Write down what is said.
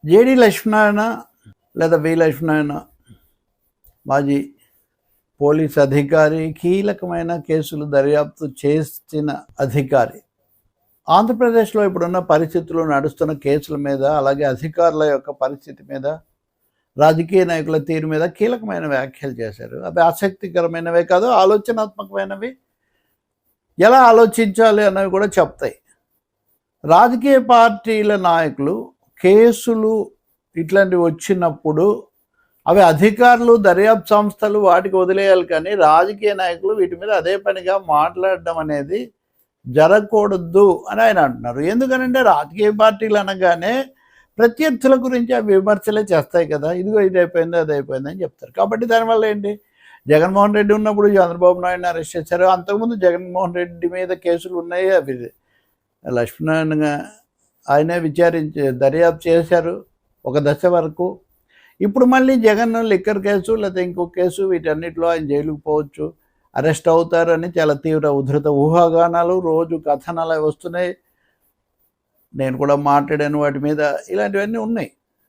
JD Lakshminarayana లేదా వి లక్ష్మీనారాయణ మాజీ police అధికారి, కీలకమైన కేసులు దర్యాప్తు చేసిన అధికారి. ఆంధ్రప్రదేశ్లో ఇప్పుడున్న పరిస్థితులు, నడుస్తున్న కేసుల మీద, అలాగే అధికారుల యొక్క పరిస్థితి మీద, రాజకీయ నాయకుల తీరు మీద కీలకమైన వ్యాఖ్యలు చేశారు. అవి ఆసక్తికరమైనవే కాదు, ఆలోచనాత్మకమైనవి, ఎలా ఆలోచించాలి అన్నవి కూడా చెప్తాయి. రాజకీయ పార్టీల నాయకులు కేసులు ఇట్లాంటివి వచ్చినప్పుడు అవి అధికారులు, దర్యాప్తు సంస్థలు వాటికి వదిలేయాలి, కానీ రాజకీయ నాయకులు వీటి మీద అదే పనిగా మాట్లాడడం అనేది జరగకూడదు అని ఆయన అంటున్నారు. ఎందుకనంటే రాజకీయ పార్టీలు అనగానే ప్రత్యర్థుల గురించి ఆ విమర్శలే చేస్తాయి కదా, ఇదిగో ఇది అయిపోయింది, అది అయిపోయింది అని చెప్తారు. కాబట్టి దానివల్ల ఏంటి, జగన్మోహన్ రెడ్డి ఉన్నప్పుడు చంద్రబాబు నాయుడుని అరెస్ట్ చేశారు. అంతకుముందు జగన్మోహన్ రెడ్డి మీద కేసులు ఉన్నాయి, అవి లక్ష్మీనారాయణ ఆయనే దర్యాప్తు చేశారు ఒక దశ వరకు. ఇప్పుడు మళ్ళీ జగన్ లిక్కర్ కేసు లేదా ఇంకో కేసు, వీటన్నిటిలో ఆయన జైలుకు పోవచ్చు, అరెస్ట్ అవుతారని చాలా తీవ్ర ఉధృత ఊహాగానాలు, రోజు కథనాలు వస్తున్నాయి. నేను కూడా మాట్లాడాను వాటి మీద, ఇలాంటివన్నీ ఉన్నాయి.